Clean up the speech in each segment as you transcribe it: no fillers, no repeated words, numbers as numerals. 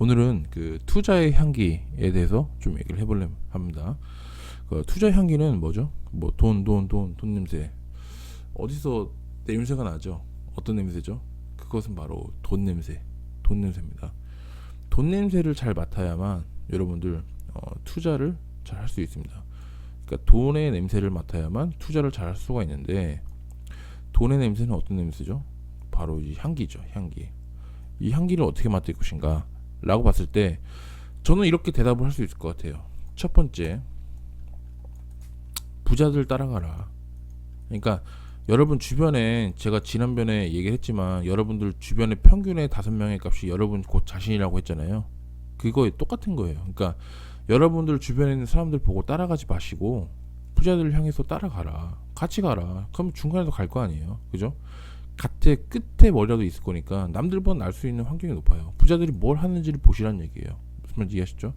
오늘은 그 투자의 향기에 대해서 좀 얘기를 해보려고 합니다. 그 투자의 향기는 뭐죠? 뭐 돈 냄새. 어디서 냄새가 나죠? 어떤 냄새죠? 그것은 바로 돈 냄새. 돈 냄새입니다. 돈 냄새를 잘 맡아야만 여러분들 투자를 잘 할 수 있습니다. 그러니까 돈의 냄새를 맡아야만 투자를 잘 할 수가 있는데, 돈의 냄새는 어떤 냄새죠? 바로 이 향기죠. 향기. 이 향기를 어떻게 맡을 것인가 라고 봤을 때 저는 이렇게 대답을 할 수 있을 것 같아요. 첫 번째, 부자들 따라가라. 그러니까 여러분 주변에, 제가 지난번에 얘기를 했지만 여러분들 주변에 평균의 5명의 값이 여러분 곧 자신이라고 했잖아요. 그거에 똑같은 거예요. 그러니까 여러분들 주변에 있는 사람들 보고 따라가지 마시고 부자들을 향해서 따라가라. 같이 가라. 그럼 중간에도 갈 거 아니에요. 그죠? 갓의 끝에 머리라도 있을 거니까 남들보다 날 수 있는 환경이 높아요. 부자들이 뭘 하는지를 보시란 얘기예요. 무슨 말인지 이해하시죠?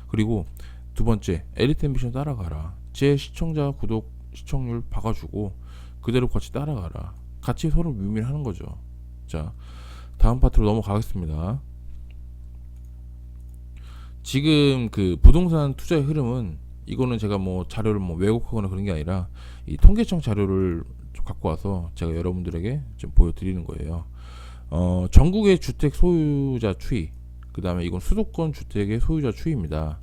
그리고 두 번째, 에리트 앰비션 따라가라. 제 시청자 구독 시청률 박아주고 그대로 같이 따라가라. 같이 서로 뮤밀하는 거죠. 자, 다음 파트로 넘어가겠습니다. 지금 그 부동산 투자의 흐름은, 이거는 제가 뭐 자료를 뭐 왜곡하거나 그런 게 아니라 이 통계청 자료를 좀 갖고 와서 제가 여러분들에게 좀 보여드리는 거예요. 전국의 주택 소유자 추이, 그 다음에 이건 수도권 주택의 소유자 추이입니다.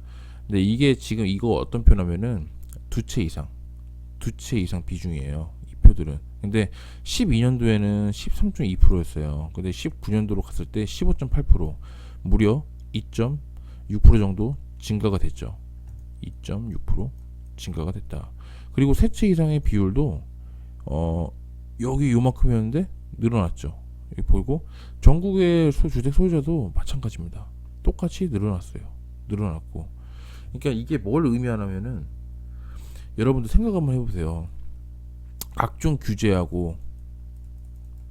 근데 이게 지금 이거 어떤 표냐면은 두 채 이상 비중이에요. 이 표들은. 근데 12년도에는 13.2%였어요. 근데 19년도로 갔을 때 15.8%, 무려 2.6% 정도 증가가 됐죠. 2.6% 증가가 됐다. 그리고 세 채 이상의 비율도 여기 요만큼이었는데 늘어났죠. 여기 보이고, 전국의 주택 소유자도 마찬가지입니다. 똑같이 늘어났고. 그러니까 이게 뭘 의미하냐면은, 여러분들 생각 한번 해보세요. 악중 규제하고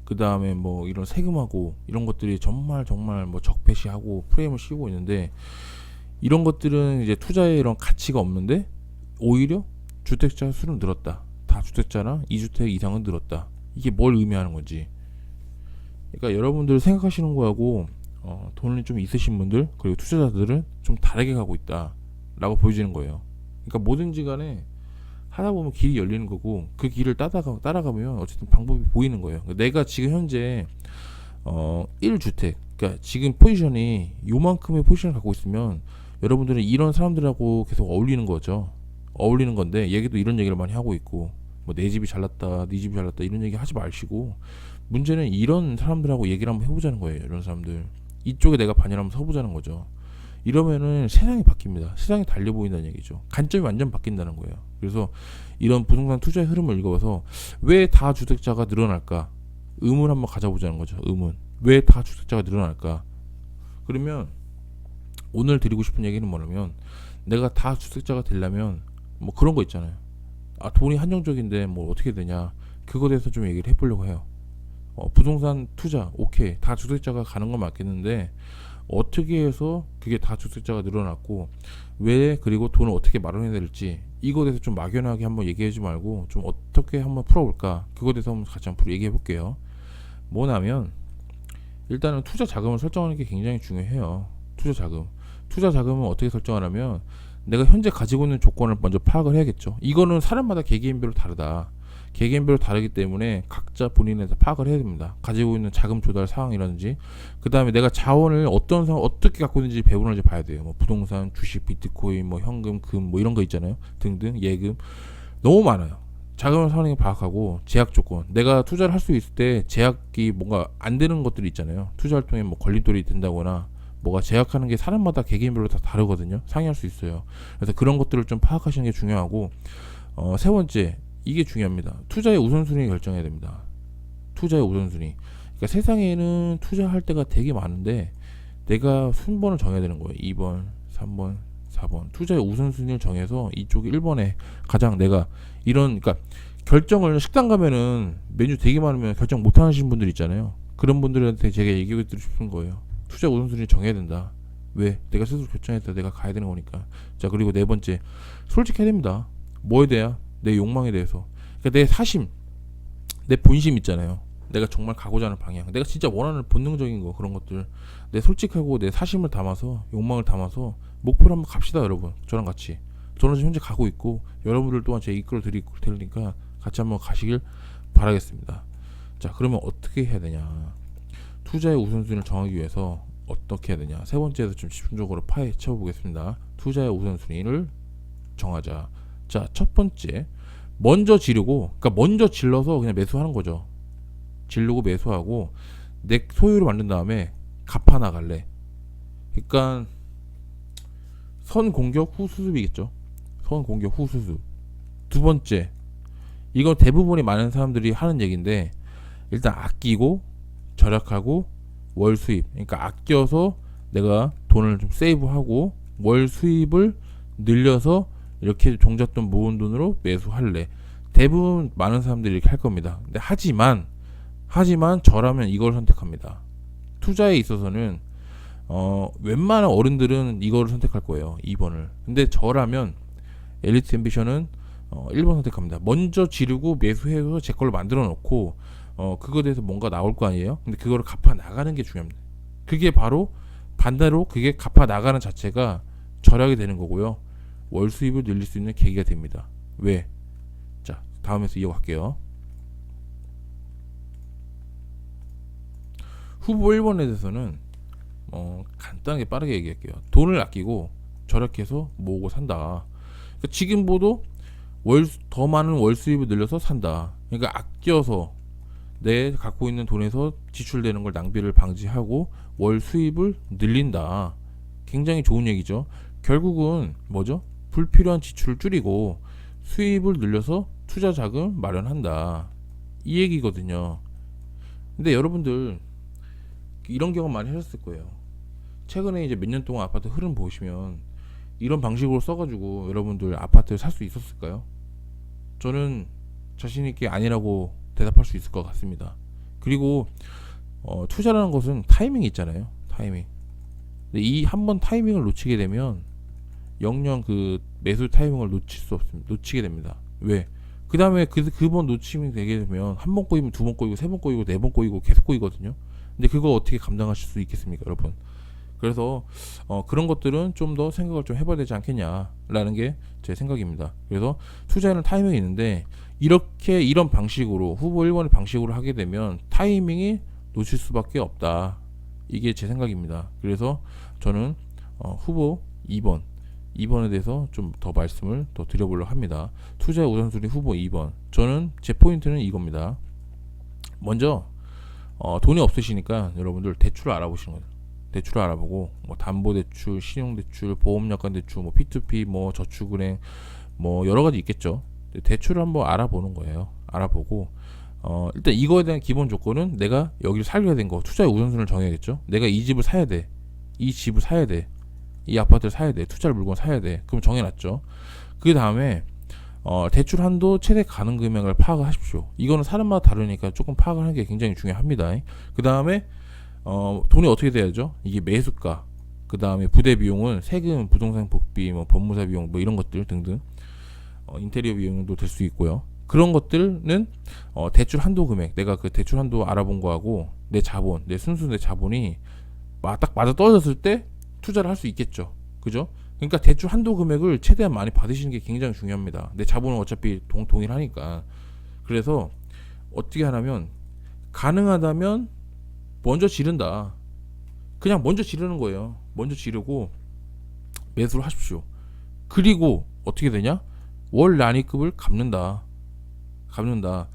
그 다음에 뭐 이런 세금하고 이런 것들이 정말 뭐 적폐시하고 프레임을 씌우고 있는데, 이런 것들은 이제 투자에 이런 가치가 없는데 오히려 주택자 수는 늘었다. 다주택자나 2주택 이상은 늘었다. 이게 뭘 의미하는 건지. 그러니까 여러분들 생각하시는 거하고 돈이 좀 있으신 분들, 그리고 투자자들은 좀 다르게 가고 있다 라고 보여지는 거예요. 그러니까 뭐든지 간에 하다 보면 길이 열리는 거고, 그 길을 따라가면 어쨌든 방법이 보이는 거예요. 내가 지금 현재 1주택, 그러니까 지금 포지션이 요만큼의 포지션을 갖고 있으면 여러분들은 이런 사람들하고 계속 어울리는 거죠. 어울리는 건데, 얘기도 이런 얘기를 많이 하고 있고, 뭐 내 집이 잘났다, 네 집이 잘났다 이런 얘기 하지 마시고, 문제는 이런 사람들하고 얘기를 한번 해보자는 거예요. 이런 사람들 이쪽에 내가 반열 한번 서보자는 거죠. 이러면은 세상이 바뀝니다. 세상이 달려 보인다는 얘기죠. 관점이 완전 바뀐다는 거예요. 그래서 이런 부동산 투자의 흐름을 읽어봐서 왜 다주택자가 늘어날까? 의문 한번 가져보자는 거죠. 의문. 왜 다주택자가 늘어날까? 그러면 오늘 드리고 싶은 얘기는 뭐냐면, 내가 다주택자가 되려면 뭐 그런 거 있잖아요. 아, 돈이 한정적인데 뭐 어떻게 되냐? 그거에 대해서 좀 얘기를 해보려고 해요. 부동산 투자 오케이, 다주택자가 가는 건 맞겠는데 어떻게 해서 그게 다주택자가 늘어났고, 왜, 그리고 돈을 어떻게 마련해야 될지, 이거에 대해서 좀 막연하게 한번 얘기하지 말고 좀 어떻게 한번 풀어볼까, 그거에 대해서 한번 같이 한번 얘기해 볼게요. 뭐냐면, 일단은 투자 자금을 설정하는 게 굉장히 중요해요. 투자 자금은 어떻게 설정하냐면, 내가 현재 가지고 있는 조건을 먼저 파악을 해야겠죠. 이거는 사람마다 개개인별로 다르다. 개개인별로 다르기 때문에 각자 본인에 다 파악을 해야 됩니다. 가지고 있는 자금 조달 상황이라든지, 그 다음에 내가 자원을 어떤 상황 어떻게 갖고 있는지 배분을 봐야 돼요. 뭐 부동산, 주식, 비트코인, 뭐 현금, 금, 뭐 이런 거 있잖아요. 등등, 예금 너무 많아요. 자금을 사는 게 파악하고, 제약 조건, 내가 투자를 할 수 있을 때 제약이 뭔가 안 되는 것들이 있잖아요. 투자 활동에 뭐 걸림돌이 된다거나 뭐가 제약하는 게 사람마다 개개인별로 다 다르거든요. 상이할 수 있어요. 그래서 그런 것들을 좀 파악하시는 게 중요하고, 세 번째, 이게 중요합니다. 투자의 우선순위 결정해야 됩니다. 투자의 우선순위. 그러니까 세상에는 투자할 때가 되게 많은데 내가 순번을 정해야 되는 거예요. 2번, 3번, 4번. 투자의 우선순위를 정해서 이쪽 1번에 가장 내가 이런, 그러니까 결정을, 식당 가면은 메뉴 되게 많으면 결정 못 하시는 분들 있잖아요. 그런 분들한테 제가 얘기해 드리고 싶은 거예요. 투자 우선순위 정해야 된다. 왜? 내가 스스로 결정했다. 내가 가야 되는 거니까. 자, 그리고 네 번째, 솔직해야 됩니다. 뭐에 대해? 내 욕망에 대해서. 그러니까 내 사심, 내 본심 있잖아요. 내가 정말 가고자 하는 방향, 내가 진짜 원하는 본능적인 거, 그런 것들, 내 솔직하고 내 사심을 담아서, 욕망을 담아서 목표를 한번 갑시다 여러분. 저랑 같이. 저는 지금 현재 가고 있고 여러분들 또한 제가 이끌어 드릴 테니까 같이 한번 가시길 바라겠습니다. 자, 그러면 어떻게 해야 되냐, 투자의 우선순위를 정하기 위해서 어떻게 해야 되냐, 세 번째에서 좀 집중적으로 파헤쳐 보겠습니다. 투자의 우선순위를 정하자. 자, 첫 번째, 먼저 지르고, 그러니까 먼저 질러서 그냥 매수하는 거죠. 지르고 매수하고 내 소유를 만든 다음에 갚아 나갈래. 그러니까 선 공격 후 수습이겠죠. 선 공격 후 수습. 두 번째, 이건 대부분이 많은 사람들이 하는 얘기인데, 일단 아끼고 절약하고 월 수입, 그러니까 아껴서 내가 돈을 좀 세이브하고 월 수입을 늘려서 이렇게 종잣돈 모은 돈으로 매수할래. 대부분 많은 사람들이 이렇게 할 겁니다. 근데 하지만 저라면 이걸 선택합니다. 투자에 있어서는 웬만한 어른들은 이거를 선택할 거예요, 2번을. 근데 저라면 엘리트 앰비션은 1번 선택합니다. 먼저 지르고 매수해서 제 걸로 만들어 놓고 그거에 대해서 뭔가 나올 거 아니에요. 근데 그거를 갚아 나가는 게 중요합니다. 그게 바로 반대로 그게 갚아 나가는 자체가 절약이 되는 거고요, 월 수입을 늘릴 수 있는 계기가 됩니다. 왜? 자, 다음에서 이어갈게요. 후보 1번에 대해서는 간단하게 빠르게 얘기할게요. 돈을 아끼고 절약해서 모으고 산다. 그러니까 지금보다 더 많은 월 수입을 늘려서 산다. 그러니까 아껴서 내 갖고 있는 돈에서 지출되는 걸 낭비를 방지하고 월 수입을 늘린다. 굉장히 좋은 얘기죠. 결국은 뭐죠? 불필요한 지출을 줄이고 수입을 늘려서 투자 자금 마련한다, 이 얘기거든요. 근데 여러분들 이런 경험 많이 하셨을 거예요. 최근에 이제 몇 년 동안 아파트 흐름 보시면 이런 방식으로 써가지고 여러분들 아파트를 살 수 있었을까요? 저는 자신있게 아니라고 대답할 수 있을 것 같습니다. 그리고 투자라는 것은 타이밍이 있잖아요. 타이밍. 근데 이 한 번 타이밍을 놓치게 되면 영영 그 매수 타이밍을 놓칠 수 없습니다. 놓치게 됩니다. 왜? 그 다음에 그 번 놓치면 되게 되면 한 번 꼬이면 두 번 꼬이고 세 번 꼬이고 네 번 꼬이고 계속 꼬이거든요. 근데 그거 어떻게 감당하실 수 있겠습니까, 여러분? 그래서 그런 것들은 좀 더 생각을 좀 해봐야 되지 않겠냐라는 게 제 생각입니다. 그래서 투자에는 타이밍이 있는데 이런 방식으로 후보 1번의 방식으로 하게 되면 타이밍이 놓칠 수밖에 없다. 이게 제 생각입니다. 그래서 저는 후보 2번에 대해서 좀 더 말씀을 더 드려보려고 합니다. 투자의 우선순위 후보 2번. 저는 제 포인트는 이겁니다. 먼저 돈이 없으시니까 여러분들 대출을 알아보시는 거예요. 대출을 알아보고 뭐 담보대출, 신용대출, 보험약관대출, 뭐 P2P, 뭐 저축은행, 뭐 여러 가지 있겠죠. 대출을 한번 알아보는 거예요. 알아보고 일단 이거에 대한 기본 조건은 내가 여기를 살려야 되는 거, 투자의 우선순위를 정해야겠죠. 내가 이 집을 사야 돼, 이 집을 사야 돼, 이 아파트를 사야 돼, 투자를 물건 사야 돼. 그럼 정해놨죠. 그 다음에 대출 한도 최대 가능 금액을 파악을 하십시오. 이거는 사람마다 다르니까 조금 파악을 하는 게 굉장히 중요합니다. 그 다음에 돈이 어떻게 돼야죠? 이게 매수가, 그 다음에 부대 비용은 세금, 부동산 복비, 뭐 법무사 비용, 뭐 이런 것들 등등, 인테리어 비용도 될 수 있고요. 그런 것들은 대출 한도 금액, 내가 그 대출 한도 알아본 거하고 내 자본, 내 순수 내 자본이 딱 맞아 떨어졌을 때 투자를 할 수 있겠죠. 그죠? 그러니까 대출 한도 금액을 최대한 많이 받으시는 게 굉장히 중요합니다. 내 자본은 어차피 동일하니까. 그래서 어떻게 하냐면 가능하다면 먼저 지른다. 그냥 먼저 지르는 거예요. 먼저 지르고 매수를 하십시오. 그리고 어떻게 되냐? 월 난이급을 갚는다. 그러니까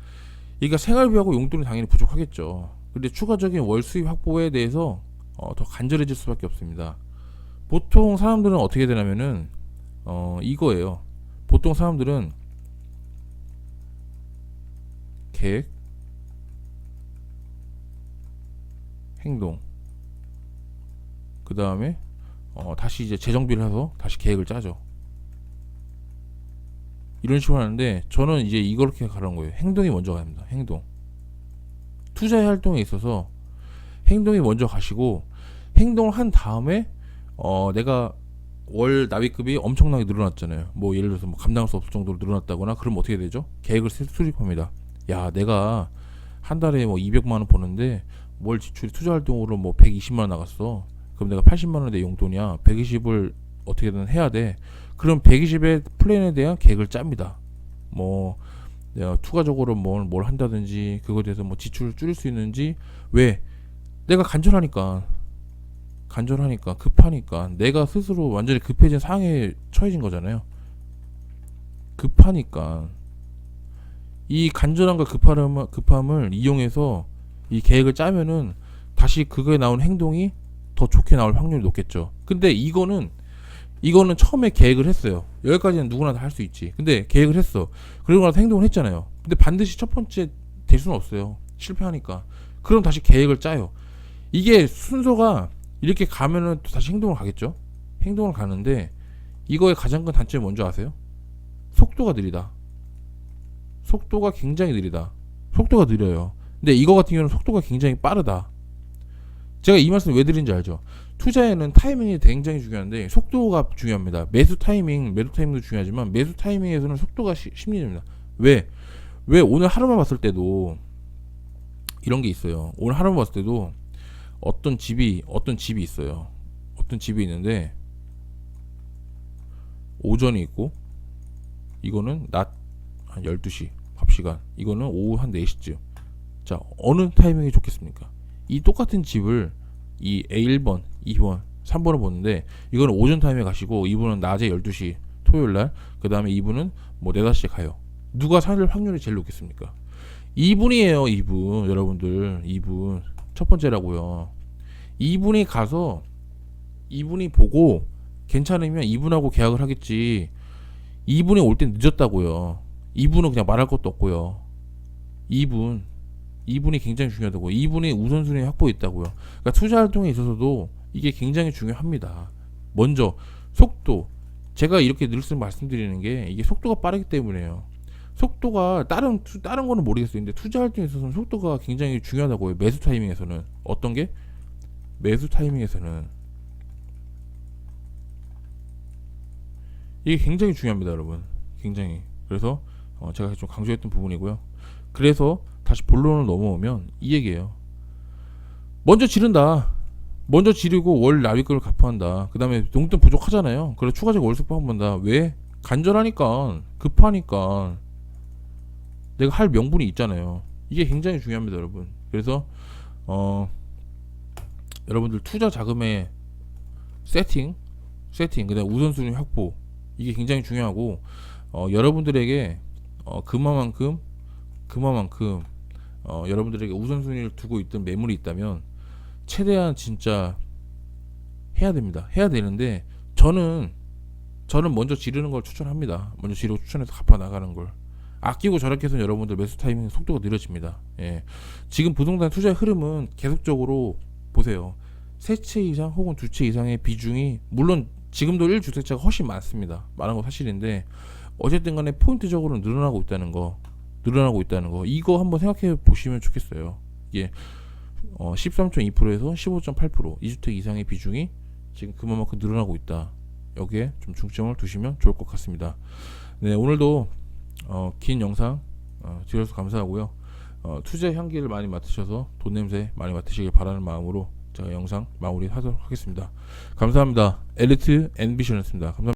생활비하고 용돈이 당연히 부족하겠죠. 근데 추가적인 월 수입 확보에 대해서 더 간절해질 수밖에 없습니다. 보통 사람들은 어떻게 되냐면은 이거예요. 보통 사람들은 계획, 행동, 그 다음에 다시 이제 재정비를 해서 다시 계획을 짜죠. 이런 식으로 하는데 저는 이제 이렇게 가는 거예요. 행동이 먼저 갑니다. 행동. 투자의 활동에 있어서 행동이 먼저 가시고, 행동을 한 다음에 내가 월 납입금이 엄청나게 늘어났잖아요. 뭐 예를 들어서 뭐 감당할 수 없을 정도로 늘어났다거나 그럼 어떻게 되죠? 계획을 수립합니다. 야, 내가 한 달에 뭐 200만 원 버는데 월 지출이 투자 활동으로 뭐 120만 원 나갔어. 그럼 내가 80만 원의 내 용돈이야. 120을 어떻게든 해야 돼. 그럼 120의 플랜에 대한 계획을 짭니다. 뭐 내가 추가적으로 뭘 한다든지 그거에 대해서 뭐 지출을 줄일 수 있는지. 왜? 내가 간절하니까 급하니까 내가 스스로 완전히 급해진 상황에 처해진 거잖아요. 급하니까 이 간절함과 급함을 이용해서 이 계획을 짜면은 다시 그거에 나온 행동이 더 좋게 나올 확률이 높겠죠. 근데 이거는 처음에 계획을 했어요. 여기까지는 누구나 다 할 수 있지. 근데 계획을 했어. 그리고 나서 행동을 했잖아요. 근데 반드시 첫 번째 될 수는 없어요. 실패하니까. 그럼 다시 계획을 짜요. 이게 순서가 이렇게 가면은 또 다시 행동을 가겠죠. 행동을 가는데 이거의 가장 큰 단점이 뭔지 아세요? 속도가 느리다. 속도가 굉장히 느리다. 속도가 느려요. 근데 이거 같은 경우는 속도가 굉장히 빠르다. 제가 이 말씀을 왜 드린지 알죠? 투자에는 타이밍이 굉장히 중요한데 속도가 중요합니다. 매수 타이밍도 중요하지만 매수 타이밍에서는 속도가 심리입니다. 왜 오늘 하루만 봤을 때도 이런 게 있어요. 오늘 하루만 봤을 때도 어떤 집이 있어요. 어떤 집이 있는데 오전이 있고 이거는 낮 한 12시 밥시간, 이거는 오후 한 4시쯤. 자, 어느 타이밍이 좋겠습니까? 이 똑같은 집을 이 A1번, 2번, 3번을 보는데 이거는 오전 타임에 가시고 이분은 낮에 12시 토요일날, 그 다음에 이분은 뭐 4, 5시에 가요. 누가 살 확률이 제일 높겠습니까? 이분이에요. 이분. 여러분들, 이분 첫 번째라고요. 이분이 가서 이분이 보고 괜찮으면 이분하고 계약을 하겠지. 이분이 올 땐 늦었다고요. 이분은 그냥 말할 것도 없고요. 이분이 굉장히 중요하다고. 이분이 우선순위 확보에 있다고요. 그러니까 투자 활동에 있어서도 이게 굉장히 중요합니다. 먼저 속도. 제가 이렇게 늘상 말씀드리는 게 이게 속도가 빠르기 때문에요. 속도가 다른 거는 모르겠어요. 근데 투자 활동에 있어서는 속도가 굉장히 중요하다고요. 매수 타이밍에서는. 어떤 게? 매수 타이밍에서는 이게 굉장히 중요합니다, 여러분. 굉장히. 그래서 제가 좀 강조했던 부분이고요. 그래서 다시 본론을 넘어오면 이 얘기예요. 먼저 지르고 월 납입금을 납부한다. 그 다음에 용돈 부족하잖아요. 그래서 추가적 월수법 한번다. 왜? 간절하니까, 급하니까 내가 할 명분이 있잖아요. 이게 굉장히 중요합니다, 여러분. 그래서 여러분들 투자 자금의 세팅, 그다음에 우선순위 확보, 이게 굉장히 중요하고 여러분들에게 그만큼 여러분들에게 우선순위를 두고 있던 매물이 있다면 최대한 진짜 해야 됩니다. 해야 되는데 저는 먼저 지르는 걸 추천합니다. 먼저 지르고 추천해서 갚아 나가는 걸. 아끼고 저렇게 해서 여러분들 매수 타이밍 속도가 느려집니다. 예. 지금 부동산 투자의 흐름은 계속적으로 보세요. 세 채 이상 혹은 두 채 이상의 비중이, 물론 지금도 1주택자가 훨씬 많습니다. 많은 건 사실인데 어쨌든 간에 포인트적으로 늘어나고 있다는 거, 이거 한번 생각해 보시면 좋겠어요. 이게 13.2%에서 15.8%, 2주택 이상의 비중이 지금 그만큼 늘어나고 있다. 여기에 좀 중점을 두시면 좋을 것 같습니다. 네, 오늘도 긴 영상 들어주셔서 감사하고요. 투자 향기를 많이 맡으셔서 돈 냄새 많이 맡으시길 바라는 마음으로 제가 영상 마무리하도록 하겠습니다. 감사합니다. 엘리트 앰비션이었습니다. 감사합니다.